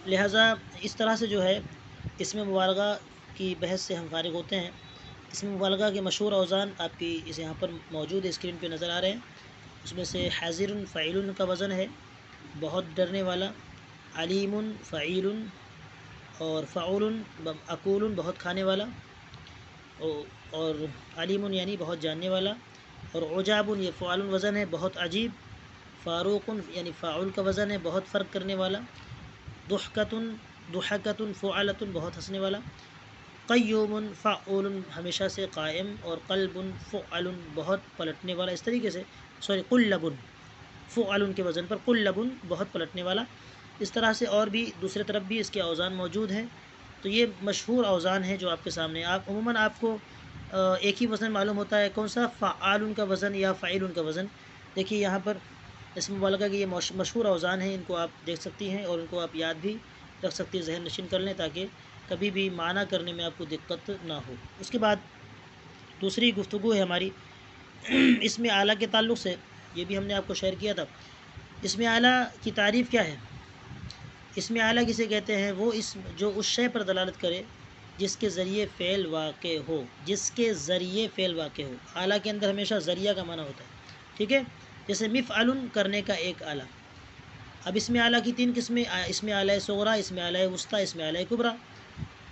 لہٰذا اس طرح سے جو ہے اسم مبالغہ کی بحث سے ہم فارغ ہوتے ہیں۔ اسم مبالغہ کے مشہور اوزان آپ کی اس یہاں پر موجود ہے، اسکرین پہ نظر آ رہے ہیں۔ اس میں سے حاضر فعیل کا وزن ہے بہت ڈرنے والا، علیم فعیل، اور فعول عقول بہت کھانے والا، اور علیم یعنی بہت جاننے والا، اور عجاب یہ فعال وزن ہے بہت عجیب، فاروق یعنی فاعل کا وزن ہے بہت فرق کرنے والا، ضحکۃ ضحکۃ فعلۃ بہت ہنسنے والا، قیوم فعول ہمیشہ سے قائم، اور قلب فعل بہت پلٹنے والا، اس طریقے سے قلب فعل کے وزن پر قلب بہت پلٹنے والا۔ اس طرح سے اور بھی دوسرے طرف بھی اس کے اوزان موجود ہیں۔ تو یہ مشہور اوزان ہیں جو آپ کے سامنے، آپ عموماً آپ کو ایک ہی وزن معلوم ہوتا ہے، کون سا؟ فعال کا وزن یا فعیل کا وزن۔ دیکھیے یہاں پر اسم مبالغہ کی یہ مشہور اوزان ہیں، ان کو آپ دیکھ سکتی ہیں اور ان کو آپ یاد بھی رکھ سکتی ہیں، ذہن نشین کر لیں تاکہ کبھی بھی معنی کرنے میں آپ کو دقت نہ ہو۔ اس کے بعد دوسری گفتگو ہے ہماری اسم اعلیٰ کے تعلق سے، یہ بھی ہم نے آپ کو شیئر کیا تھا۔ اسم اعلیٰ کی تعریف کیا ہے؟ اسم اعلیٰ کسے کہتے ہیں؟ وہ اسم جو اس شے پر دلالت کرے جس کے ذریعے فعل واقع ہو، جس کے ذریعے فعل واقع ہو۔ اعلیٰ کے اندر ہمیشہ ذریعہ کا معنی ہوتا ہے، ٹھیک ہے؟ جیسے مفعل کرنے کا ایک آلہ۔ اب اسم اعلیٰ کی تین قسمیں، اسم اعلیٰ صغریٰ، اسم اعلیٰ وسطیٰ، اسم اعلیٰ کبریٰ،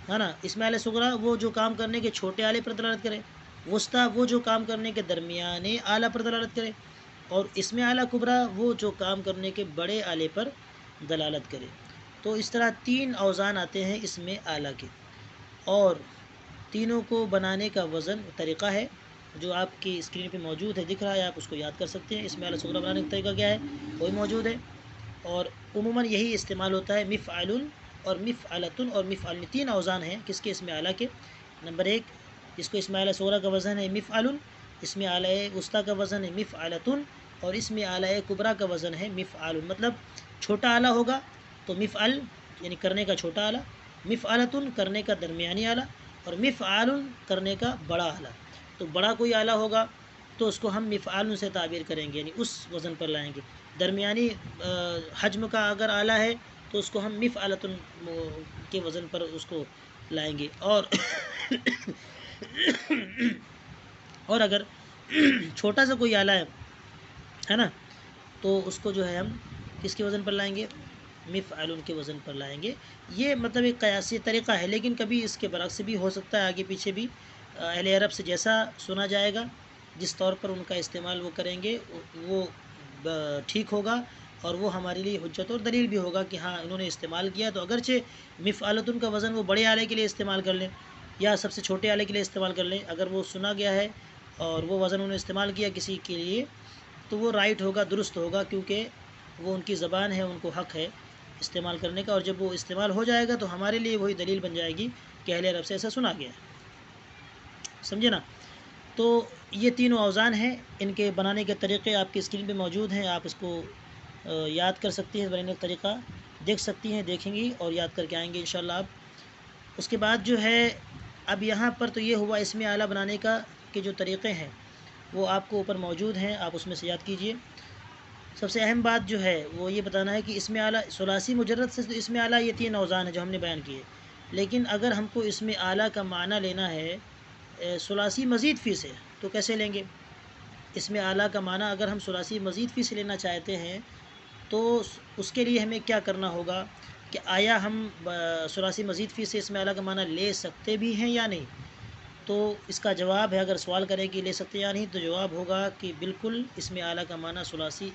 ہے نا؟ اسم اعلیٰ صغریٰ وہ جو کام کرنے کے چھوٹے آلے پر دلالت کرے، وسطیٰ وہ جو کام کرنے کے درمیانے آلہ پر دلالت کرے، اور اسم اعلیٰ کبریٰ وہ جو کام کرنے کے بڑے آلے پر دلالت کرے۔ تو اس طرح تین اوزان آتے ہیں اسم اعلیٰ کے، اور تینوں کو بنانے کا وزن طریقہ ہے جو آپ کی اسکرین پہ موجود ہے، دکھ رہا ہے، آپ اس کو یاد کر سکتے ہیں۔ اسم اعلیٰ صغریٰ بنانے کا طریقہ کیا ہے وہ موجود ہے، اور عموماً یہی استعمال ہوتا ہے۔ مفعل اور مفعلۃ اور مفعل، تین اوزان ہیں کس کے؟ اسم اعلیٰ کے۔ نمبر ایک، جس کو اسم اعلیٰ صغریٰ کا وزن ہے مفعل، اسم اعلیٰ وسطیٰ کا وزن ہے مفعلۃ، اور اسم اعلیٰ کبریٰ کا وزن ہے مفعل۔ مطلب چھوٹا آلہ ہوگا تو مفعل یعنی کرنے کا چھوٹا آلہ، مفعلۃ کرنے کا درمیانی آلہ، اور مفعال کرنے کا بڑا آلہ۔ تو بڑا کوئی آلہ ہوگا تو اس کو ہم مفعال سے تعبیر کریں گے، یعنی اس وزن پر لائیں گے۔ درمیانی حجم کا اگر آلہ ہے تو اس کو ہم مفعلۃ کے وزن پر اس کو لائیں گے، اور اگر چھوٹا سا کوئی آلہ ہے نا، تو اس کو جو ہے ہم کس کے وزن پر لائیں گے؟ مفعل کے وزن پر لائیں گے۔ یہ مطلب ایک قیاسی طریقہ ہے، لیکن کبھی اس کے برعکس بھی ہو سکتا ہے، آگے پیچھے بھی اہل عرب سے جیسا سنا جائے گا، جس طور پر ان کا استعمال وہ کریں گے وہ ٹھیک ہوگا، اور وہ ہمارے لیے حجت اور دلیل بھی ہوگا کہ ہاں انہوں نے استعمال کیا۔ تو اگرچہ مفعلۃ کا وزن وہ بڑے آلے کے لیے استعمال کر لیں یا سب سے چھوٹے آلے کے لیے استعمال کر لیں، اگر وہ سنا گیا ہے اور وہ وزن انہوں نے استعمال کیا کسی کے لیے تو وہ رائٹ ہوگا، درست ہوگا، کیونکہ وہ ان کی زبان ہے، ان کو حق ہے استعمال کرنے کا، اور جب وہ استعمال ہو جائے گا تو ہمارے لیے وہی دلیل بن جائے گی کہ اہل عرب سے ایسا سنا گیا ہے، سمجھے نا؟ تو یہ تینوں اوزان ہیں، ان کے بنانے کے طریقے آپ کی اسکرین پہ موجود ہیں، آپ اس کو یاد کر سکتی ہیں، بنانے کا طریقہ دیکھ سکتی ہیں، دیکھیں گی اور یاد کر کے آئیں گے انشاءاللہ آپ۔ اس کے بعد جو ہے اب یہاں پر تو یہ ہوا اسم اعلیٰ بنانے کا کے جو طریقے ہیں وہ آپ کو اوپر موجود ہیں، آپ اس میں سے یاد کیجئے۔ سب سے اہم بات جو ہے وہ یہ بتانا ہے کہ اسم اعلیٰ ثلاثی مجرد سے اسم اعلیٰ یہ تین اوزان ہیں جو ہم نے بیان کیے، لیکن اگر ہم کو اسم اعلیٰ کا معنی لینا ہے ثلاثی مزید فی سے تو کیسے لیں گے؟ اسم اعلیٰ کا معنی اگر ہم ثلاثی مزید فی سے لینا چاہتے ہیں تو اس کے لیے ہمیں کیا کرنا ہوگا کہ آیا ہم ثلاثی مزید فی سے اسم اعلیٰ کا معنی لے سکتے بھی ہیں یا نہیں؟ تو اس کا جواب ہے، اگر سوال کرے کہ لے سکتے یا نہیں، تو جواب ہوگا کہ بالکل اسم اعلیٰ کا معنی ثلاثی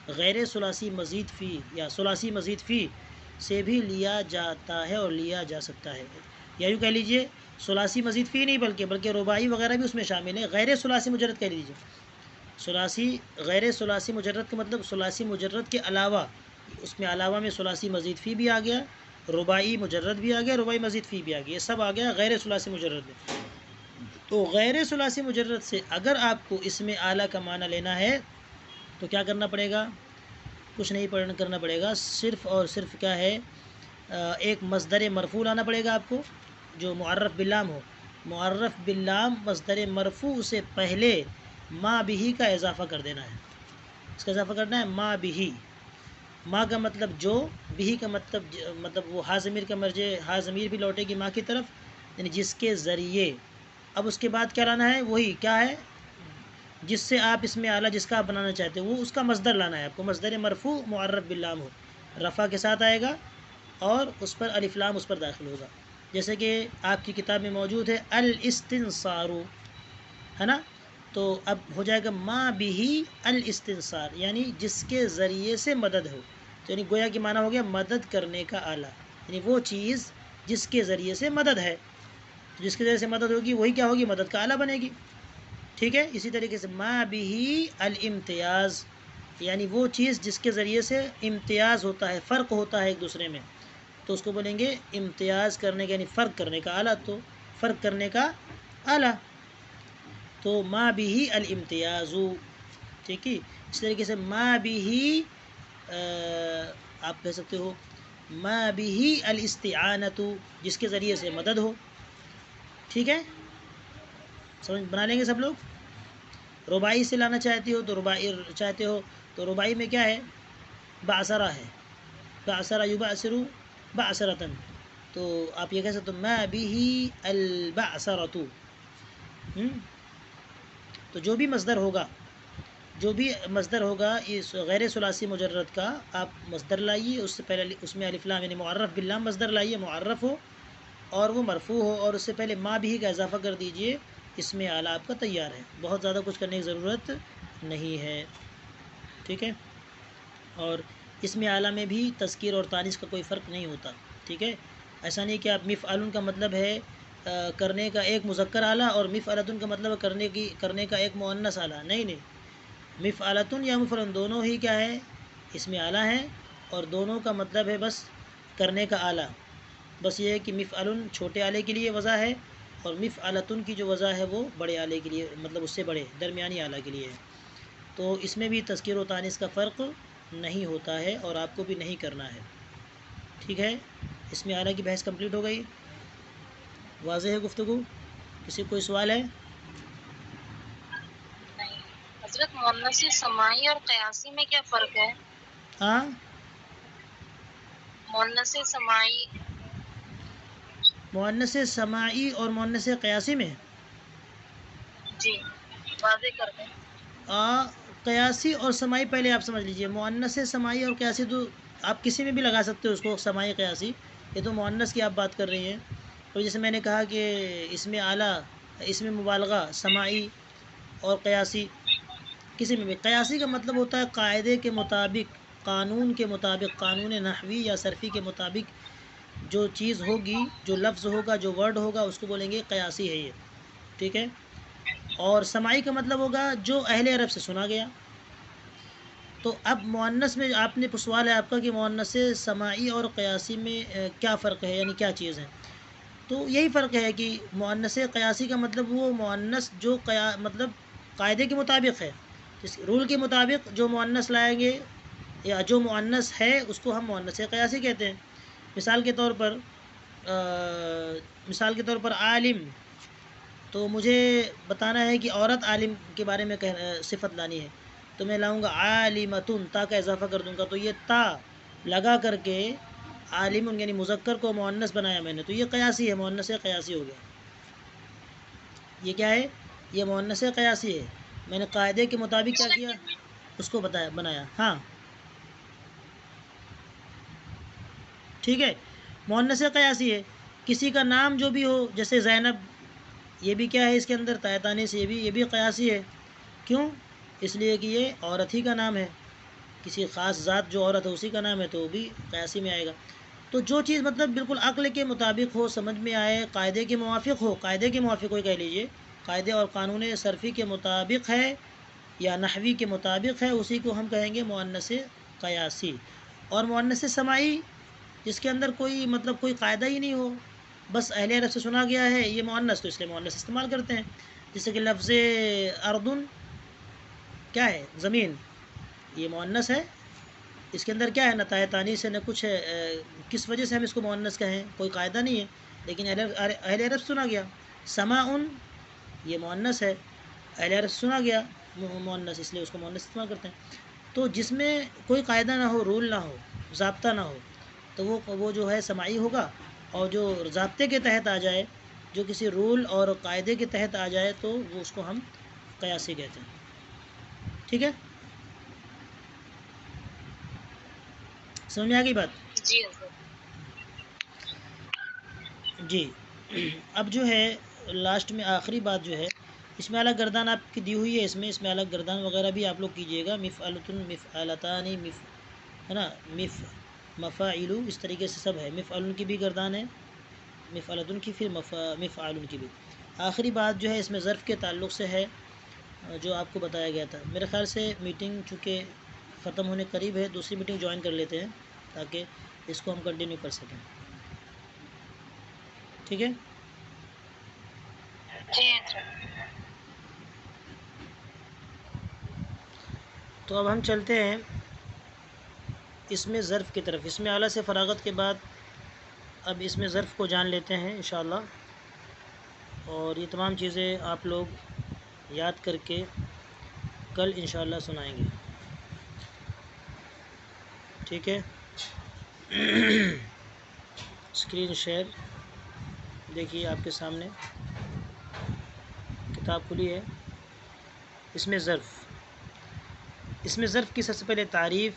غیر ثلاثی مزید فی یا ثلاثی مزید فی سے بھی لیا جاتا ہے اور لیا جا سکتا ہے، یا یوں کہہ لیجئے ثلاثی مزید فی نہیں بلکہ رباعی وغیرہ بھی اس میں شامل ہے۔ غیر ثلاثی مجرد کہہ لیجئے، ثلاثی غیر ثلاثی مجرد کا مطلب ثلاثی مجرد کے علاوہ، اس میں علاوہ میں ثلاثی مزید فی بھی آ گیا، رباعی مجرد بھی آ گیا، رباعی مزید فی بھی آ گیا، یہ سب آ گیا غیر ثلاثی مجرد میں۔ تو غیر ثلاثی مجرد سے اگر آپ کو اسم اعلیٰ کا معنی لینا ہے تو کیا کرنا پڑے گا؟ کچھ نہیں کرنا پڑے گا، صرف اور صرف کیا ہے، ایک مصدر مرفوع لانا پڑے گا آپ کو جو معرف باللام ہو، معرف باللام مصدر مرفوع سے پہلے ما بہی کا اضافہ کر دینا ہے، اس کا اضافہ کرنا ہے ما بہی، ماں کا مطلب جو، بھی کا مطلب وہ ہا ضمیر کا مرجع، ہا ضمیر بھی لوٹے گی ماں کی طرف، یعنی جس کے ذریعے. اب اس کے بعد کیا لانا ہے؟ وہی کیا ہے جس سے آپ اس میں اعلیٰ جس کا آپ بنانا چاہتے ہیں وہ اس کا مصدر لانا ہے آپ کو. مصدر مرفوع معرف باللام ہو، رفع کے ساتھ آئے گا اور اس پر الف لام اس پر داخل ہوگا. جیسے کہ آپ کی کتاب میں موجود ہے الاستنصار، ہے نا. تو اب ہو جائے گا ما بھی الاستنصار، یعنی جس کے ذریعے سے مدد ہو. تو یعنی گویا کہ معنی ہو گیا مدد کرنے کا آلہ، یعنی وہ چیز جس کے ذریعے سے مدد ہے. جس کے ذریعے سے مدد ہوگی وہی کیا ہوگی؟ مدد کا آلہ بنے گی. ٹھیک ہے. اسی طریقے سے ما بھی الامتیاز، یعنی وہ چیز جس کے ذریعے سے امتیاز ہوتا ہے، فرق ہوتا ہے ایک دوسرے میں، تو اس کو بولیں گے امتیاز کرنے کا، یعنی فرق کرنے کا آلہ. تو فرق کرنے کا آلہ تو ما بھی الامتیاز. ٹھیک ہے. اس طریقے سے ما بھی آپ کہہ سکتے ہو ما بھی الاستعانت، جس کے ذریعے سے مدد ہو. ٹھیک ہے. سمجھ بنا لیں گے سب لوگ. رباعی سے لانا چاہتے ہو تو رباعی میں کیا ہے؟ بعثرہ ہے. بعثرہ یبعثر بعثرتن، تو آپ یہ کہہ سکتے ہو ما بھی البعثرۃ. تو جو بھی مصدر ہوگا اس غیر ثلاثی مجرد کا، آپ مصدر لائیے، اس سے پہلے اس میں الف لام یعنی معرف باللام مصدر لائیے، معرف ہو اور وہ مرفوع ہو، اور اس سے پہلے ما بھی کا اضافہ کر دیجئے. اس میں اعلیٰ آپ کا تیار ہے. بہت زیادہ کچھ کرنے کی ضرورت نہیں ہے. ٹھیک ہے. اور اس میں اعلیٰ میں بھی تذکیر اور تانیث کا کوئی فرق نہیں ہوتا. ٹھیک ہے. ایسا نہیں کہ آپ مفعل کا مطلب ہے کرنے کا ایک مذکر اعلیٰ، اور مفعلۃ کا مطلب ہے کرنے کا ایک مؤنث اعلیٰ. نہیں، مفعلۃ یا مفعل دونوں ہی کیا ہے؟ اس میں اعلیٰ ہیں، اور دونوں کا مطلب ہے بس کرنے کا اعلیٰ. بس یہ ہے کہ مفعل چھوٹے آلے کے لیے وضع ہے، اور مفعلۃ کی جو وضع ہے وہ بڑے آلے کے لیے، مطلب اس سے بڑے درمیانی آلہ کے لیے ہے. تو اس میں بھی تذکیر و تانیث کا فرق نہیں ہوتا ہے، اور آپ کو بھی نہیں کرنا ہے. ٹھیک ہے. اس میں اعلیٰ کی بحث کمپلیٹ ہو گئی. واضح ہے گفتگو؟ کسی کوئی سوال ہے؟ حضرت مؤنث سماعی اور قیاسی میں کیا فرق ہے؟ ہاں، مؤنث سماعی مؤنث سماعی اور مؤنث قیاسی میں جی واضح کر دیں. قیاسی اور سماعی پہلے آپ سمجھ لیجئے. مؤنث سماعی اور قیاسی تو آپ کسی میں بھی لگا سکتے ہو اس کو، سماعی قیاسی. یہ تو مؤنث کی آپ بات کر رہی ہیں. اور جیسے میں نے کہا کہ اس میں اعلیٰ، اس میں مبالغہ سماعی اور قیاسی کسی میں بھی. قیاسی کا مطلب ہوتا ہے قاعدے کے مطابق، قانون کے مطابق، قانون نحوی یا صرفی کے مطابق جو چیز ہوگی، جو لفظ ہوگا، جو ورڈ ہوگا، اس کو بولیں گے قیاسی ہے یہ. ٹھیک ہے. اور سماعی کا مطلب ہوگا جو اہل عرب سے سنا گیا. تو اب مؤنث میں آپ نے سوال ہے آپ کا کہ مؤنث سماعی اور قیاسی میں کیا فرق ہے، یعنی کیا چیز ہے. تو یہی فرق ہے کہ مؤنث قیاسی کا مطلب وہ مؤنث جو مطلب قاعدے کے مطابق ہے، جس رول کے مطابق جو مؤنث لائیں گے یا جو مؤنث ہے اس کو ہم مؤنث قیاسی کہتے ہیں. مثال کے طور پر عالم، تو مجھے بتانا ہے کہ عورت عالم کے بارے میں صفت لانی ہے، تو میں لاؤں گا عالمتن، تا کا اضافہ کر دوں گا. تو یہ تا لگا کر کے عالم یعنی مذکر کو مؤنث بنایا میں نے، تو یہ قیاسی ہے، مؤنث قیاسی ہو گیا. یہ کیا ہے؟ یہ مؤنث قیاسی ہے. میں نے قاعدے کے مطابق کیا کیا؟ اس کو بنایا. ہاں ٹھیک ہے. مؤنث قیاسی ہے. کسی کا نام جو بھی ہو، جیسے زینب، یہ بھی کیا ہے اس کے اندر تایتانی سے، یہ بھی قیاسی ہے. کیوں؟ اس لیے کہ یہ عورت ہی کا نام ہے، کسی خاص ذات جو عورت ہے اسی کا نام ہے، تو وہ بھی قیاسی میں آئے گا. تو جو چیز مطلب بالکل عقل کے مطابق ہو، سمجھ میں آئے، قاعدے کے موافق ہو، قاعدے کے موافق کوئی کہہ لیجئے، قاعدے اور قانون صرفی کے مطابق ہے یا نحوی کے مطابق ہے، اسی کو ہم کہیں گے مؤنث قیاسی. اور مؤنث سماعی جس کے اندر کوئی مطلب کوئی قاعدہ ہی نہیں ہو، بس اہل عرب سے سنا گیا ہے یہ مؤنث، تو اس لیے مؤنث استعمال کرتے ہیں. جیسے کہ لفظ اردن کیا ہے؟ زمین، یہ مؤنث ہے. اس کے اندر کیا ہے؟ نہ تانی سے نہ کچھ ہے. کس وجہ سے ہم اس کو مؤنث کہیں؟ کوئی قاعدہ نہیں ہے، لیکن اہل عرب سے سنا گیا. سماعن یہ مؤنث ہے، اہل عرب سے سنا گیا مؤنث، اس لیے اس کو مؤنث استعمال کرتے ہیں. تو جس میں کوئی قاعدہ نہ ہو، رول نہ ہو، ضابطہ نہ ہو، تو وہ جو ہے سماعی ہوگا، اور جو ضابطے کے تحت آ جائے، جو کسی رول اور قاعدے کے تحت آ جائے، تو وہ اس کو ہم قیاسی کہتے ہیں. ٹھیک ہے، سمجھ میں آ گئی بات؟ جی حضرت. جی. اب جو ہے لاسٹ میں آخری بات جو ہے، اس میں الگ گردان آپ کی دی ہوئی ہے، اس میں الگ گردان وغیرہ بھی آپ لوگ کیجیے گا. مفعلتن، مفعلتان، ہے نا، مفاعل، اس طریقے سے سب ہے. مفعل کی بھی گردان ہے، مفعلتن کی، پھر مفعال کی بھی. آخری بات جو ہے اس میں ظرف کے تعلق سے ہے، جو آپ کو بتایا گیا تھا. میرے خیال سے میٹنگ چونکہ ختم ہونے قریب ہے، دوسری میٹنگ جوائن کر لیتے ہیں تاکہ اس کو ہم کنٹینیو کر سکیں. ٹھیک ہے. جی حضرت. تو اب ہم چلتے ہیں اس میں ظرف کی طرف. اس میں اعلیٰ سے فراغت کے بعد اب اس میں ظرف کو جان لیتے ہیں انشاءاللہ، اور یہ تمام چیزیں آپ لوگ یاد کر کے کل انشاءاللہ سنائیں گے. ٹھیک ہے. اسکرین شیئر دیکھیے آپ کے سامنے، کتاب کھلی ہے. اس میں ظرف کی سب سے پہلے تعریف.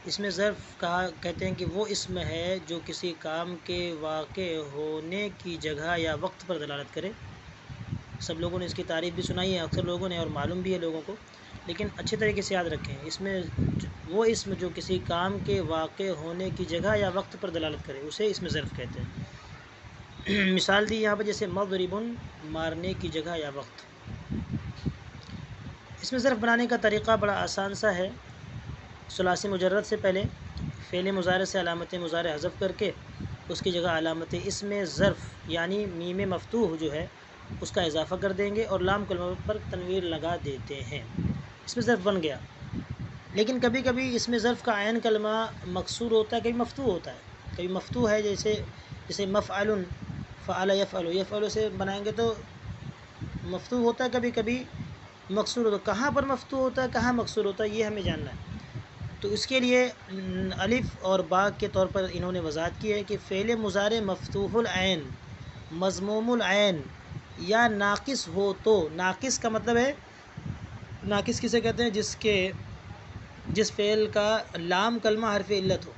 اس میں ظرف کہتے ہیں کہ وہ اسم ہے جو کسی کام کے واقع ہونے کی جگہ یا وقت پر دلالت کرے. سب لوگوں نے اس کی تعریف بھی سنائی ہے، اکثر لوگوں نے، اور معلوم بھی ہے لوگوں کو، لیکن اچھے طریقے سے یاد رکھیں. اس میں وہ اسم جو کسی کام کے واقع ہونے کی جگہ یا وقت پر دلالت کرے، اسے اس میں ظرف کہتے ہیں. مثال دی یہاں پر، جیسے مضربن، مارنے کی جگہ یا وقت. اس میں ظرف بنانے کا طریقہ بڑا آسان سا ہے. ثلاثی مجرد سے پہلے فعل مضارع سے علامت مضارع حذف کر کے اس کی جگہ علامت اسم ظرف یعنی میم مفتوح جو ہے اس کا اضافہ کر دیں گے، اور لام کلمہ پر تنویر لگا دیتے ہیں. اس میں ظرف بن گیا. لیکن کبھی کبھی اس میں ظرف کا عین کلمہ مکسور ہوتا ہے، کبھی مفتوح ہوتا ہے. کبھی مفتوح ہے، جیسے مفعل، فعل یفعل، یفعل سے بنائیں گے تو مفتوح ہوتا ہے، کبھی کبھی مکسور ہوتا ہے. کہاں پر مفتوح ہوتا ہے، کہاں مکسور ہوتا ہے، یہ ہمیں جاننا ہے. تو اس کے لیے الف اور با کے طور پر انہوں نے وضاحت کی ہے کہ فعل مضارع مفتوح العین، مضموم العین یا ناقص ہو تو. ناقص کا مطلب ہے، ناقص کسے کہتے ہیں، جس فعل کا لام کلمہ حرف علت ہو.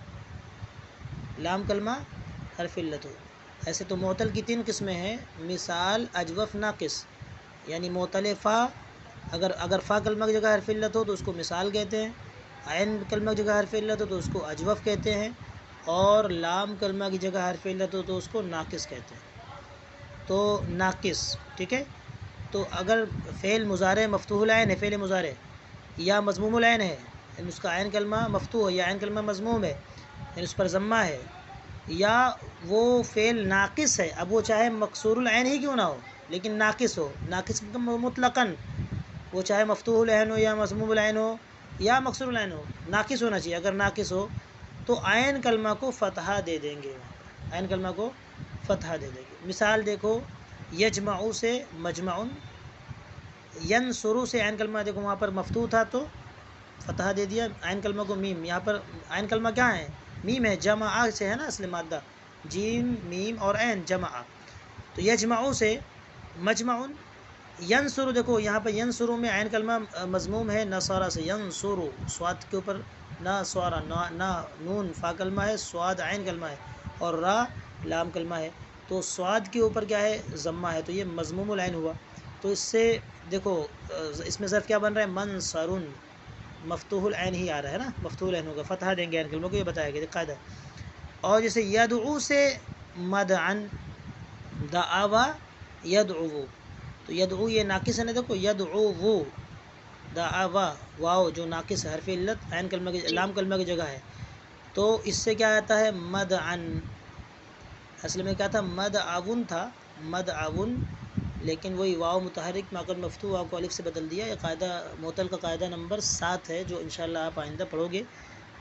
لام کلمہ حرف علت ہو. ایسے تو معطل کی 3 قسمیں ہیں، مثال، اجوف، ناقص. یعنی معطل فا، اگر فا کلمہ کی جگہ حرف علت ہو تو اس کو مثال کہتے ہیں، عین کلمہ کی جگہ حرف علت ہو تو اس کو اجوف کہتے ہیں، اور لام کلمہ کی جگہ حرف علت ہو تو اس کو ناقص کہتے ہیں. تو ناقص، ٹھیک ہے. تو اگر فعل مضارع مفتوح العین ہے، فعل مضارع، یا مضموم العین ہے، یعنی اس کا عین کلمہ مفتوح ہے یا عین کلمہ مضموم ہے، یعنی اس پر ضمہ ہے، یا وہ فعل ناقص ہے. اب وہ چاہے مکسور العین ہی کیوں نہ ہو لیکن ناقص ہو، ناقص مطلقاً، وہ چاہے مفتوح العین ہو یا مضموم العین ہو یا مکسور العین ہو، ناقص ہونا چاہیے. اگر ناقص ہو تو عین کلمہ کو فتحہ دے دیں گے، عین کلمہ کو فتحہ دے دیں گے. مثال دیکھو، یجمع سے مجمعن، ینصر سے عین کلمہ دیکھو وہاں پر مفتوح تھا تو فتحہ دے دیا، عین کلمہ کو میم. یہاں پر عین کلمہ کیا ہے، میم ہے، جمع سے ہے نا اصل مادہ، جیم میم اور عین، جمع. تو یجمع سے مجمعن. ینصر دیکھو یہاں پر ینصر میں عین کلمہ مضموم ہے، نصارہ سے ینصر، صاد کے اوپر نا سوارا، نا نون فا کلمہ ہے، صاد عین کلمہ ہے، اور را لام کلمہ ہے. تو صاد کے اوپر کیا ہے، ضمہ ہے، تو یہ مضموم العین ہوا. تو اس سے دیکھو اس میں ظرف کیا بن رہا ہے، منصرن، مفتوح العین ہی آ رہا ہے نا، مفتوح العین ہوگا، فتحہ دیں گے عین کلموں کو، یہ بتایا گیا قاعدہ. اور جیسے یدعو سے مدعن، دعوا یدعو، تو یدعو یہ ناقص ہے نا، دیکھو یدعو، دعوا واو جو ناقص ہے، حرف علت عین کلمہ کی، جی لام کلمہ کی جگہ ہے، تو اس سے کیا آتا ہے، مدعن. اصل میں کیا تھا، مدعون تھا، مدعون، لیکن وہی واو متحرک ماقل مفتوح واو کو الف سے بدل دیا. یہ قاعدہ معطل کا قاعدہ نمبر 7 ہے، جو انشاءاللہ آپ آئندہ پڑھو گے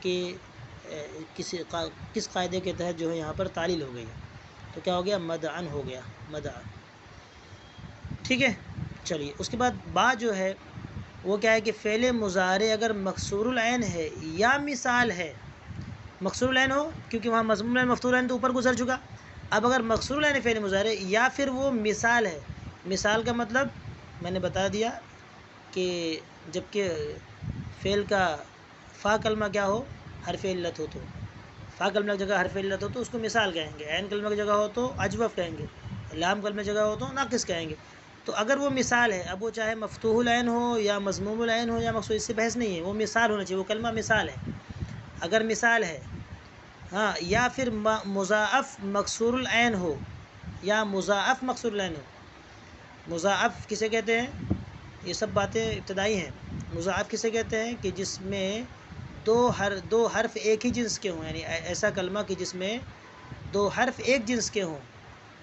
کہ کس قاعدے کے تحت جو ہے یہاں پر تعلیل ہو گئی ہے. تو کیا ہو گیا، مدعن ہو گیا، مدعن. ٹھیک ہے. چلیے اس کے بعد با جو ہے وہ کیا ہے کہ فعل مضارع اگر مکسور العین ہے یا مثال ہے، مکسور العین ہو کیونکہ وہاں مضموم العین مفتوح العین تو اوپر گزر چکا، اب اگر مکسور العین فعل مضارع یا پھر وہ مثال ہے، مثال کا مطلب میں نے بتا دیا کہ جب کہ فعل کا فا کلمہ کیا ہو، حرف علت ہو، تو فا کلمہ کی جگہ حرف علت ہو تو اس کو مثال کہیں گے، عین کلمہ کی جگہ ہو تو اجوف کہیں گے، لام کلمہ کی جگہ ہو تو ناقص کہیں گے۔ تو اگر وہ مثال ہے، اب وہ چاہے مفتوح العین ہو یا مضموم العین ہو یا مقصور، اس سے بحث نہیں ہے، وہ مثال ہونا چاہیے، وہ کلمہ مثال ہے۔ اگر مثال ہے ہاں، یا پھر مضاعف مکسور العین ہو یا مضاعف مکسور العین ہو۔ مضاعف کسے کہتے ہیں؟ یہ سب باتیں ابتدائی ہیں۔ مضاعف کسے کہتے ہیں کہ جس میں دو حرف ایک ہی جنس کے ہوں، یعنی ایسا کلمہ کہ جس میں دو حرف ایک جنس کے ہوں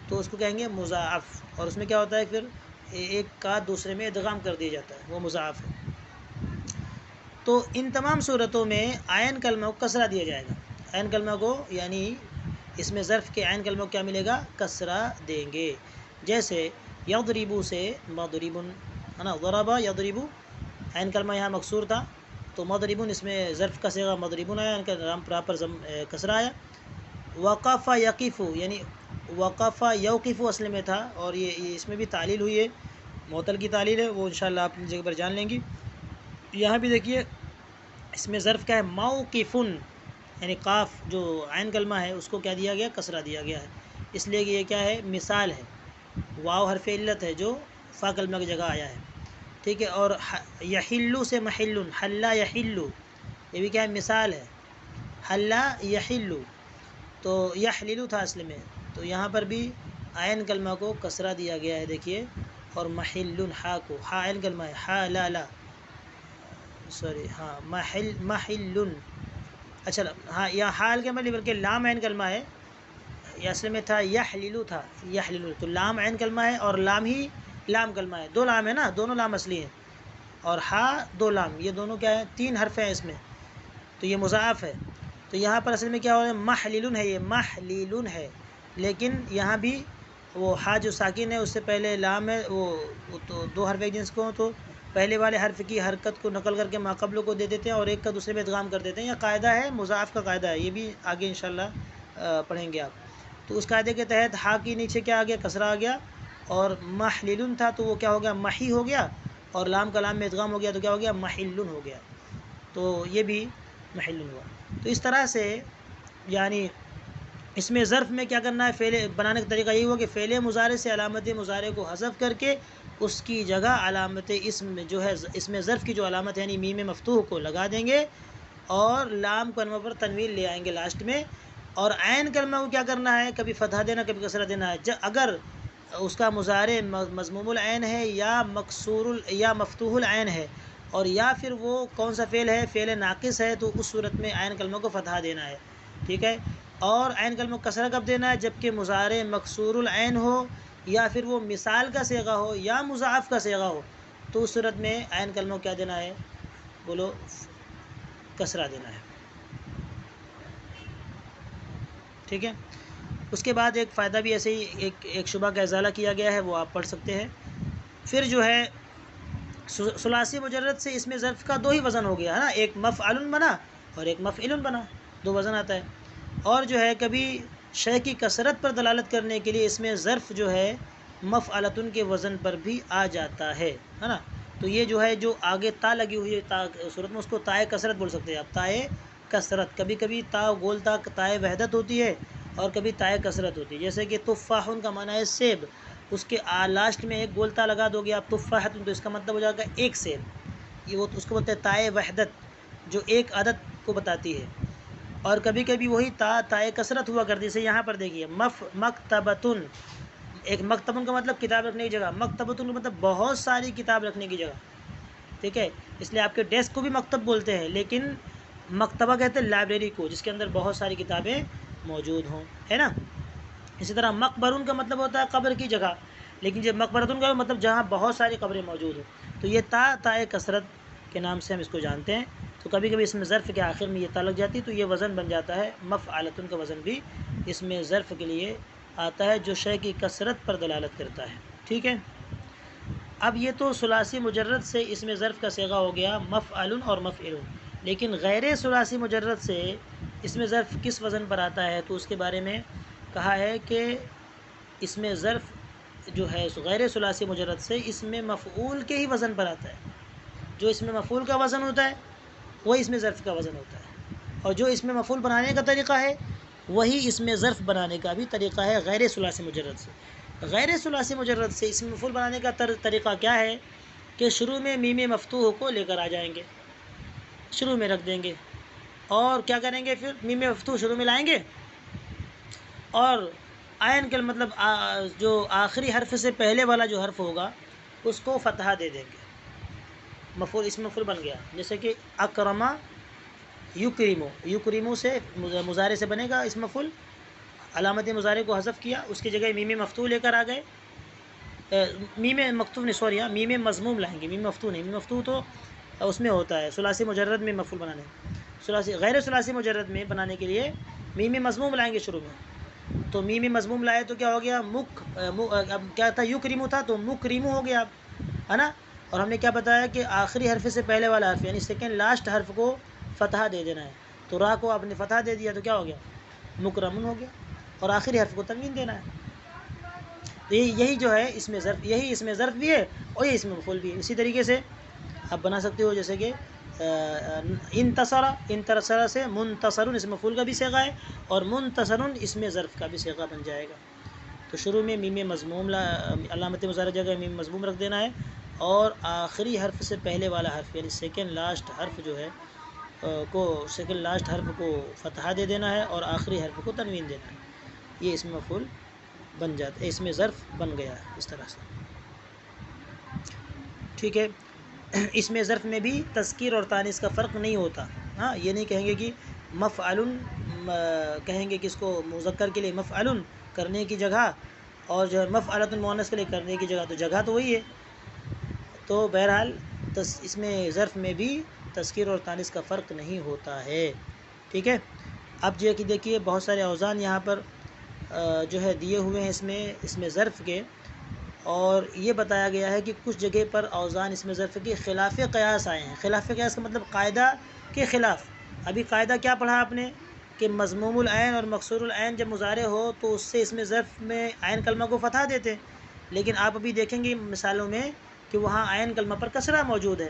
تو اس کو کہیں گے مضاعف، اور اس میں کیا ہوتا ہے پھر ایک کا دوسرے میں ادغام کر دیا جاتا ہے، وہ مضاعف ہے۔ تو ان تمام صورتوں میں عین کلمہ کو کسرہ دیا جائے گا، عین کلمہ کو، یعنی اس میں ظرف کے عین کلمہ کو کیا ملے گا؟ کسرہ دیں گے۔ جیسے یضربو سے مضربن ہے نا، ضربا یضربو، عین کلمہ یہاں مکسور تھا تو مضربن اس میں ظرف کا صیغہ مضربن آیا، ان کا نام پراپر کسرہ آیا۔ وقف یقف، یعنی وقف یوقف اصل میں تھا، اور یہ اس میں بھی تعلیل ہوئی ہے، معطل کی تعلیل ہے، وہ انشاءاللہ آپ اپنی جگہ پر جان لیں گی۔ یہاں بھی دیکھیے اس میں ظرف کیا ہے؟ موقفن، یعنی قاف جو عین کلمہ ہے اس کو کیا دیا گیا؟ کسرہ دیا گیا ہے، اس لیے کہ یہ کیا ہے؟ مثال ہے، واو حرف علت ہے جو فا کلمہ کی جگہ آیا ہے، ٹھیک ہے۔ اور یحلو سے محلن، حلا یحلو، یہ بھی کیا ہے؟ مثال ہے، حلا یحلو، تو یحللو تھا اصل میں، تو یہاں پر بھی عین کلمہ کو کسرہ دیا گیا ہے، دیکھیے۔ اور محلن، ہا کو، ہا عین کلمہ ہے، ہا لا لا، سوری ہاں، محلن، اچھا ہاں، یا حال کے مطلب بلکہ لام عین کلمہ ہے، یہ اصل میں تھا یحللو تھا، یحللو، تو لام عین کلمہ ہے اور لام ہی لام کلمہ ہے، دو لام ہے نا، دونوں لام اصلی ہیں، اور ہا دو لام، یہ دونوں کیا ہیں؟ تین حرف ہیں اس میں، تو یہ مضاعف ہے۔ تو یہاں پر اصل میں کیا ہو رہا ہے؟ محللن ہے، یہ محللن ہے، لیکن یہاں بھی وہ ہا جو ساکن ہے اس سے پہلے لام ہے، وہ تو دو حرف ایک جنس کو ہوں تو پہلے والے حرف کی حرکت کو نقل کر کے ماقبل کو دے دیتے ہیں اور ایک کا دوسرے میں ادغام کر دیتے ہیں، یہ قاعدہ ہے، مضاعف کا قاعدہ ہے، یہ بھی آگے انشاءاللہ پڑھیں گے آپ۔ تو اس قاعدے کے تحت ہا کی نیچے کیا آ گیا؟ کسرہ آ گیا، اور محللن تھا تو وہ کیا ہو گیا؟ محی ہو گیا، اور لام کلام میں ادغام ہو گیا تو کیا ہو گیا؟ محلن ہو گیا، تو یہ بھی محلن ہوا۔ تو اس طرح سے یعنی اس میں ظرف میں کیا کرنا ہے؟ فعل بنانے کا طریقہ یہی ہوا کہ فعل مضارع سے علامت مضارع کو حذف کر کے اس کی جگہ علامت اسم جو ہے، اس میں ظرف کی جو علامت ہے یعنی میم مفتوح کو لگا دیں گے، اور لام کلمہ پر تنوین لے آئیں گے لاسٹ میں، اور عین کلمہ کو کیا کرنا ہے؟ کبھی فتحہ دینا کبھی کسرہ دینا ہے۔ اگر اس کا مضارع مضموم العین ہے یا یا مفتوح العین ہے، اور یا پھر وہ کون سا فعل ہے؟ فعل ناقص ہے، تو اس صورت میں عین کلمہ کو فتحہ دینا ہے، ٹھیک ہے۔ اور عین کلمہ کو کسرہ کب دینا ہے؟ جب کہ مضارع مکسور العین ہو یا پھر وہ مثال کا صیغہ ہو یا مضاعف کا صیغہ ہو، تو اس صورت میں عین کلمہ کو کیا دینا ہے؟ بولو، کسرہ دینا ہے، ٹھیک ہے۔ اس کے بعد ایک فائدہ بھی ایسے ہی ایک شبہ کا ازالہ کیا گیا ہے، وہ آپ پڑھ سکتے ہیں۔ پھر جو ہے ثلاثی مجرد سے اس میں ظرف کا دو ہی وزن ہو گیا ہے نا، ایک مفعل بنا اور ایک مفعل بنا، دو وزن آتا ہے۔ اور جو ہے کبھی شے کی کثرت پر دلالت کرنے کے لیے اس میں ظرف جو ہے مفعلتن کے وزن پر بھی آ جاتا ہے نا۔ تو یہ جو ہے جو آگے تا لگی ہوئی ہے تا صورت میں اس کو تائے کثرت بول سکتے ہیں آپ، تائے کثرت، کبھی کبھی تا گول تا تائے وحدت ہوتی ہے اور کبھی تائے کثرت ہوتی ہے، جیسے کہ تفاحن کا معنی ہے سیب، اس کے لاسٹ میں ایک گول تا لگا دو گے آپ تفاحتن، تو اس کا مطلب ہو جائے گا ایک سیب، یہ وہ اس کو بولتے ہیں تائے وحدت، جو ایک عدد کو بتاتی ہے۔ اور کبھی کبھی وہی تائے کثرت ہوا کرتی ہے، جیسے یہاں پر دیکھیے مکتبتن، ایک مکتبن کا مطلب کتاب رکھنے کی جگہ، مکتبتن کا مطلب بہت ساری کتاب رکھنے کی جگہ، ٹھیک ہے۔ اس لیے آپ کے ڈیسک کو بھی مکتب بولتے ہیں، لیکن مکتبہ کہتے ہیں لائبریری کو جس کے اندر بہت ساری کتابیں موجود ہوں، ہے نا۔ اسی طرح مقبرن کا مطلب ہوتا ہے قبر کی جگہ، لیکن جب مقبرتن کا مطلب جہاں بہت ساری قبریں موجود ہوں، تو یہ تائے کثرت کے نام سے ہم اس کو جانتے ہیں۔ تو کبھی کبھی اس میں ظرف کے آخر میں یہ تا لگ جاتی ہے تو یہ وزن بن جاتا ہے، مفعلتن کا وزن بھی اس میں ظرف کے لیے آتا ہے جو شے کی کثرت پر دلالت کرتا ہے، ٹھیک ہے۔ اب یہ تو ثلاثی مجرد سے اس میں ظرف کا صیغہ ہو گیا مفعل اور مفعل، لیکن غیر ثلاثی مجرد سے اس میں ظرف کس وزن پر آتا ہے؟ تو اس کے بارے میں کہا ہے کہ اس میں ظرف جو ہے غیر ثلاثی مجرد سے اس میں مفعول کے ہی وزن پر آتا ہے، جو اس میں مفعول کا وزن ہوتا ہے وہی اس میں ظرف کا وزن ہوتا ہے، اور جو اس میں مفعول بنانے کا طریقہ ہے وہی اس میں ظرف بنانے کا بھی طریقہ ہے غیر ثلاثی مجرد سے۔ غیر ثلاثی مجرد سے اس میں مفعول بنانے کا طریقہ کیا ہے کہ شروع میں میم مفتوح کو لے کر آ جائیں گے، شروع میں رکھ دیں گے، اور کیا کریں گے؟ پھر میم مفتوح شروع میں لائیں گے اور عین کا مطلب جو آخری حرف سے پہلے والا جو حرف ہوگا اس کو فتحہ دے دیں گے، مفعول اس میں مفعول بن گیا۔ جیسے کہ اکرما یکرمو، یکرمو سے مضارع سے بنے گا اس مفعول، علامت مضارع کو حذف کیا، اس کی جگہ میم مفتوح لے کر آ گئے، میم مکتوب نہیں سوری میم مضموم لائیں گے، میم مفتوح نہیں، میم مفتوح تو اس میں ہوتا ہے ثلاثی مجرد میں مفعول بنانے، غیر ثلاثی مجرد میں بنانے کے لیے میم مضموم لائیں گے شروع میں، تو میم مضموم لائے تو کیا ہو گیا؟ اب کیا تھا؟ یکرمو تھا تو مکرمو ہو گیا، ہے نا؟ اور ہم نے کیا بتایا کہ آخری حرف سے پہلے والا حرف یعنی سیکنڈ لاسٹ حرف کو فتحہ دے دینا ہے، تو را کو آپ نے فتحہ دے دیا تو کیا ہو گیا؟ مکرمن ہو گیا، اور آخری حرف کو تنوین دینا ہے۔ یہی جو ہے اس میں ظرف، یہی اس میں ظرف بھی ہے اور یہی اس میں مفعول بھی ہے۔ اسی طریقے سے آپ بنا سکتے ہو جیسے کہ انتصر، انتصر سے منتصر اس میں مفعول کا بھی صیغہ ہے، اور منتصر اس میں ظرف کا بھی صیغہ بن جائے گا۔ تو شروع میں میم مضموم علامت مضارع جگہ میم مضموم رکھ دینا ہے، اور آخری حرف سے پہلے والا حرف یعنی سیکنڈ لاسٹ حرف جو ہے سیکنڈ لاسٹ حرف کو فتحہ دے دینا ہے اور آخری حرف کو تنوین دینا ہے، یہ اس میں مفعول بن جاتا ہے، اس میں ظرف بن گیا ہے اس طرح سے، ٹھیک ہے۔ اس میں ظرف میں بھی تذکیر اور تانیث کا فرق نہیں ہوتا، ہاں یہ نہیں کہیں گے کہ مفعل، کہیں گے کہ اس کو مذکر کے لیے مفعل کرنے کی جگہ، اور جو ہے مفعلۃ المؤنث کے لیے کرنے کی جگہ، تو جگہ تو وہی ہے۔ تو بہرحال اس میں ظرف میں بھی تذکیر اور تانیث کا فرق نہیں ہوتا ہے، ٹھیک ہے۔ اب جو کہ دیکھیے بہت سارے اوزان یہاں پر جو ہے دیے ہوئے ہیں اس میں ظرف کے، اور یہ بتایا گیا ہے کہ کچھ جگہ پر اوزان اس میں ظرف کے خلاف قیاس آئے ہیں۔ خلاف قیاس کا مطلب قاعدہ کے خلاف۔ ابھی قاعدہ کیا پڑھا آپ نے کہ مضموم العین اور مکسور العین جب مضارع ہو تو اس سے اس میں ظرف میں عین کلمہ کو فتح دیتے ہیں، لیکن آپ ابھی دیکھیں گے مثالوں میں کہ وہاں عین کلمہ پر کسرہ موجود ہے،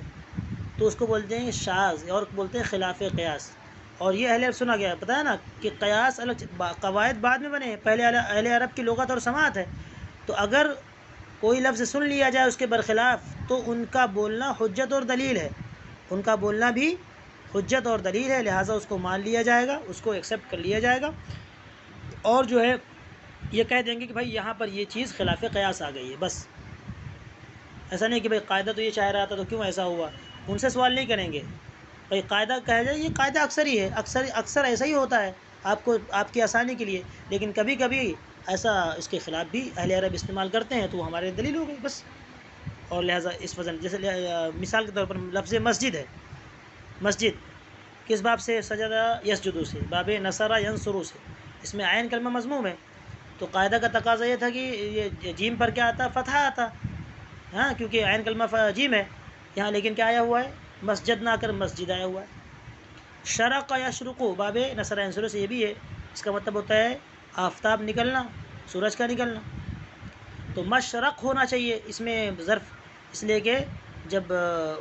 تو اس کو بولتے ہیں شاذ اور بولتے ہیں خلاف قیاس۔ اور یہ اہل عرب سنا گیا ہے، پتہ ہے نا کہ قیاس الگ قواعد بعد میں بنے ہیں، پہلے اہل عرب کی لغت اور سماعت ہے، تو اگر کوئی لفظ سن لیا جائے اس کے برخلاف تو ان کا بولنا حجت اور دلیل ہے، ان کا بولنا بھی حجت اور دلیل ہے، لہٰذا اس کو مان لیا جائے گا، اس کو ایکسیپٹ کر لیا جائے گا، اور جو ہے یہ کہہ دیں گے کہ بھائی یہاں پر یہ چیز خلاف قیاس آ گئی ہے، بس ایسا نہیں کہ بھائی قاعدہ تو یہ چاہ رہا تھا تو کیوں ایسا ہوا، ان سے سوال نہیں کریں گے، بھائی قاعدہ کہہ جائے یہ قاعدہ اکثر ہی ہے، اکثر ایسا ہی ہوتا ہے آپ کی آسانی کے لیے، لیکن کبھی کبھی ایسا اس کے خلاف بھی اہل عرب استعمال کرتے ہیں تو وہ ہمارے دلیل ہو گئی بس۔ اور لہٰذا اس وزن جیسے مثال کے طور پر لفظ مسجد ہے، مسجد کس باب سے؟ سجدہ یسجدو سے، باب نصرہ ینصرو سے، اس میں عین کلمہ مضموم ہے، تو قاعدہ کا تقاضا یہ تھا کہ یہ جیم پر کیا آتا؟ فتحہ آتا، ہاں کیونکہ عین کلمہ جیم ہے یہاں، لیکن کیا آیا ہوا ہے؟ مسجد نہ کر مسجد آیا ہوا ہے۔ شرق یشرقو باب نصرہ ینصرو سے یہ بھی ہے، اس کا مطلب ہوتا ہے آفتاب نکلنا، سورج کا نکلنا، تو مشرق ہونا چاہیے اس میں ظرف، اس لیے کہ جب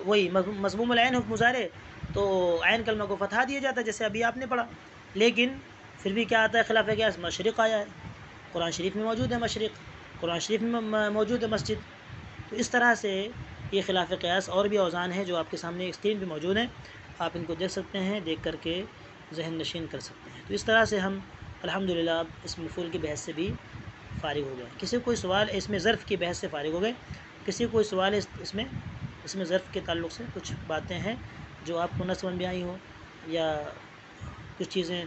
وہی مضموم العین حکم مضارع تو عین کلمہ کو فتحہ دیا جاتا ہے جیسے ابھی آپ نے پڑھا، لیکن پھر بھی کیا آتا ہے خلاف قیاس؟ مشرق آیا ہے، قرآن شریف میں موجود ہے مشرق، قرآن شریف میں موجود ہے مسجد، تو اس طرح سے یہ خلاف قیاس اور بھی اوزان ہیں جو آپ کے سامنے اسکرین پہ موجود ہیں، آپ ان کو دیکھ سکتے ہیں، دیکھ کر کے ذہن نشین کر سکتے ہیں۔ تو اس طرح سے ہم الحمدللہ اب اس مفعول کی بحث سے بھی فارغ ہو گئے۔ کسی کوئی سوال اس میں ظرف کی بحث سے فارغ ہو گئے، کسی کوئی سوال اس میں ظرف کے تعلق سے کچھ باتیں ہیں جو آپ کو نہ سمجھ میں آئی ہوں، یا کچھ چیزیں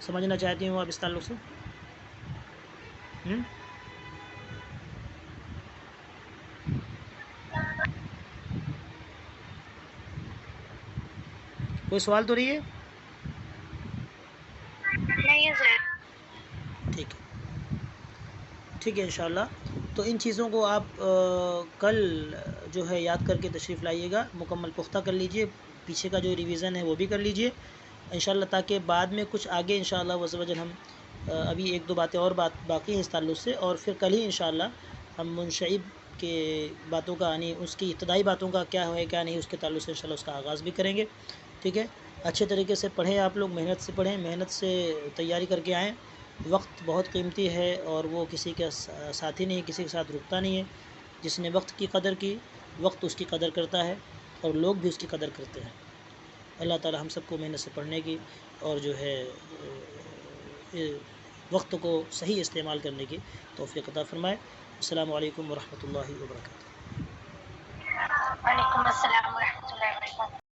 سمجھنا چاہتی ہوں آپ اس تعلق سے؟ کوئی سوال تو نہیں ہے؟ نہیں ہے سر۔ ٹھیک ہے انشاءاللہ تو ان چیزوں کو آپ کل جو ہے یاد کر کے تشریف لائیے گا، مکمل پختہ کر لیجئے، پیچھے کا جو ریویژن ہے وہ بھی کر لیجئے انشاءاللہ، تاکہ بعد میں کچھ آگے انشاءاللہ عز و جل ہم ابھی ایک دو باتیں اور باقی ہیں اس تعلق سے، اور پھر کل ہی انشاءاللہ ہم منشعب کے باتوں کا، یعنی اس کی ابتدائی باتوں کا کیا ہے کیا نہیں، اس کے تعلق سے انشاءاللہ اس کا آغاز بھی کریں گے. ٹھیک ہے، اچھے طریقے سے پڑھیں، آپ لوگ محنت سے پڑھیں، محنت سے تیاری کر کے آئیں. وقت بہت قیمتی ہے اور وہ کسی کا ساتھی نہیں، کسی کے ساتھ رکتا نہیں ہے. جس نے وقت کی قدر کی، وقت اس کی قدر کرتا ہے اور لوگ بھی اس کی قدر کرتے ہیں. اللہ تعالی ہم سب کو محنت سے پڑھنے کی اور جو ہے وقت کو صحیح استعمال کرنے کی توفیق عطا فرمائے. السلام علیکم ورحمۃ اللہ وبرکاتہ. وعلیکم السلام ورحمۃ اللہ وبرکاتہ.